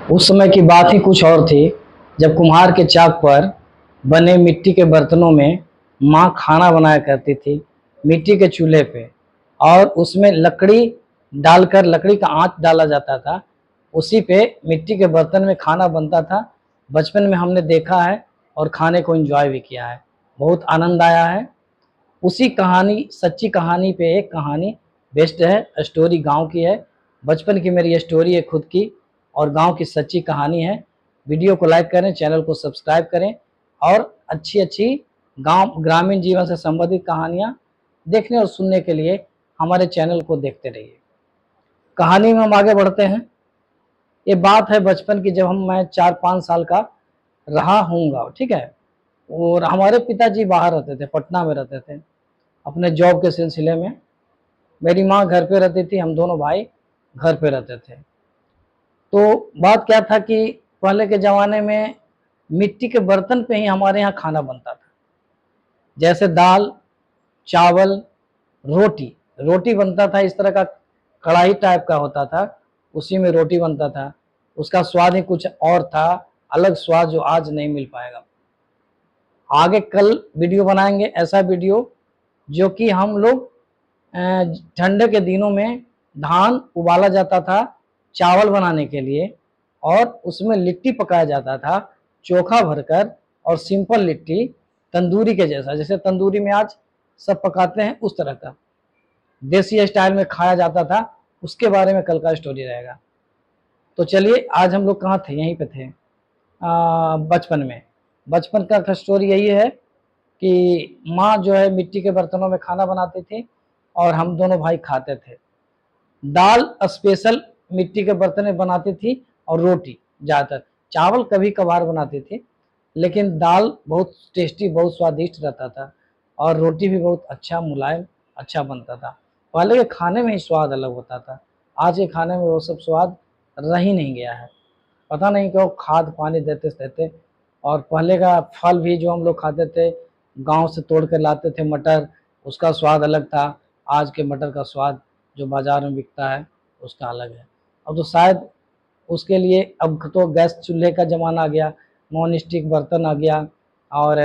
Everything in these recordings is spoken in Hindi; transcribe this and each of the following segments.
उस समय की बात ही कुछ और थी, जब कुम्हार के चाक पर बने मिट्टी के बर्तनों में माँ खाना बनाया करती थी, मिट्टी के चूल्हे पे, और उसमें लकड़ी डालकर, लकड़ी का आँच डाला जाता था, उसी पे मिट्टी के बर्तन में खाना बनता था। बचपन में हमने देखा है और खाने को एंजॉय भी किया है, बहुत आनंद आया है। उसी कहानी, सच्ची कहानी पे एक कहानी बेस्ड है, स्टोरी गाँव की है। बचपन की मेरी स्टोरी है खुद की, और गाँव की सच्ची कहानी है। वीडियो को लाइक करें, चैनल को सब्सक्राइब करें, और अच्छी-अच्छी गाँव ग्रामीण जीवन से संबंधित कहानियाँ देखने और सुनने के लिए हमारे चैनल को देखते रहिए। कहानी में हम आगे बढ़ते हैं। ये बात है बचपन की, जब मैं 4-5 साल का रहा होऊंगा, ठीक है। और हमारे पिताजी बाहर रहते थे, पटना में रहते थे अपने जॉब के सिलसिले में। मेरी माँ घर पे रहती थी, हम दोनों भाई घर पे रहते थे। तो बात क्या था कि पहले के ज़माने में मिट्टी के बर्तन पे ही हमारे यहाँ खाना बनता था। जैसे दाल, चावल, रोटी, रोटी बनता था इस तरह का, कढ़ाई टाइप का होता था, उसी में रोटी बनता था। उसका स्वाद ही कुछ और था, अलग स्वाद जो आज नहीं मिल पाएगा। आगे कल वीडियो बनाएंगे, ऐसा वीडियो जो कि हम लोग ठंडे के दिनों में धान उबाला जाता था चावल बनाने के लिए, और उसमें लिट्टी पकाया जाता था चोखा भरकर, और सिंपल लिट्टी तंदूरी के जैसा, जैसे तंदूरी में आज सब पकाते हैं उस तरह का देसी स्टाइल में खाया जाता था। उसके बारे में कल का स्टोरी रहेगा। तो चलिए, आज हम लोग कहाँ थे, यहीं पे थे बचपन में। बचपन का स्टोरी यही है कि माँ जो है मिट्टी के बर्तनों में खाना बनाती थी, और हम दोनों भाई खाते थे। दाल स्पेशल मिट्टी के बर्तन में बनाती थी, और रोटी ज़्यादातर, चावल कभी कभार बनाती थी, लेकिन दाल बहुत टेस्टी, बहुत स्वादिष्ट रहता था, और रोटी भी बहुत अच्छा मुलायम अच्छा बनता था। पहले के खाने में ही स्वाद अलग होता था, आज के खाने में वो सब स्वाद रह ही नहीं गया है। पता नहीं क्यों, खाद पानी देते देते। और पहले का फल भी जो हम लोग खाते थे, गांव से तोड़ कर लाते थे मटर, उसका स्वाद अलग था। आज के मटर का स्वाद जो बाज़ार में बिकता है उसका अलग है। अब तो शायद उसके लिए अब तो गैस चूल्हे का ज़माना आ गया, नॉन स्टिक बर्तन आ गया, और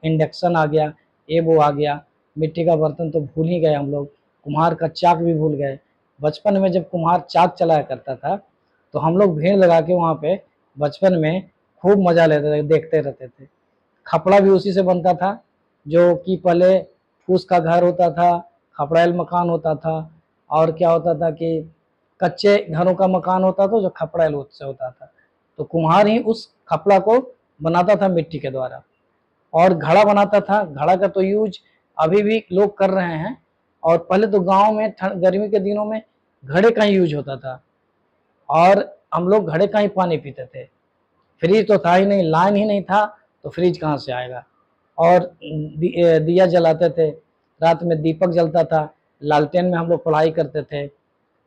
इंडक्शन आ गया, ये वो आ गया। मिट्टी का बर्तन तो भूल ही गए हम लोग, कुम्हार का चाक भी भूल गए। बचपन में जब कुम्हार चाक चलाया करता था, तो हम लोग भीड़ लगा के वहाँ पे बचपन में खूब मज़ा लेते थे, देखते रहते थे। खपड़ा भी उसी से बनता था, जो कि पहले फूस का घर होता था, खपड़ैल मकान होता था, और क्या होता था कि कच्चे घरों का मकान होता था जो खपड़ैल से होता था। तो कुम्हार ही उस खपड़ा को बनाता था मिट्टी के द्वारा, और घड़ा बनाता था। घड़ा का तो यूज अभी भी लोग कर रहे हैं, और पहले तो गांव में गर्मी के दिनों में घड़े का ही यूज होता था, और हम लोग घड़े का ही पानी पीते थे। फ्रिज तो था ही नहीं, लाइन ही नहीं था, तो फ्रिज कहाँ से आएगा। और दिया जलाते थे, रात में दीपक जलता था, लालटेन में हम लोग पढ़ाई करते थे।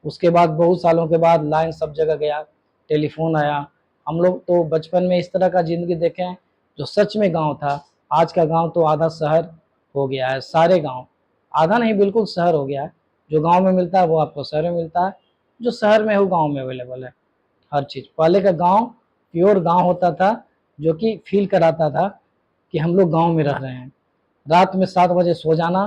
उसके बाद बहुत सालों के बाद लाइन सब जगह गया, टेलीफोन आया। हम लोग तो बचपन में इस तरह का ज़िंदगी देखें जो सच में गांव था। आज का गांव तो आधा शहर हो गया है, सारे गांव, आधा नहीं बिल्कुल शहर हो गया है। जो गांव में मिलता है वो आपको शहर में मिलता है, जो शहर में हो गांव में अवेलेबल है हर चीज़। पहले का गांव प्योर गांव होता था, जो कि फील कराता था कि हम लोग गांव में रह रहे हैं। रात में 7 बजे सो जाना,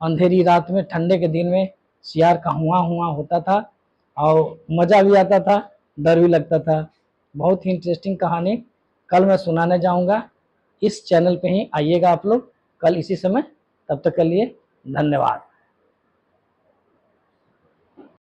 अंधेरी रात में, ठंडे के दिन में सियार का हुआ हुआ होता था, और मज़ा भी आता था, डर भी लगता था। बहुत ही इंटरेस्टिंग कहानी कल मैं सुनाने जाऊंगा। इस चैनल पे ही आइएगा आप लोग कल इसी समय। तब तक के लिए धन्यवाद।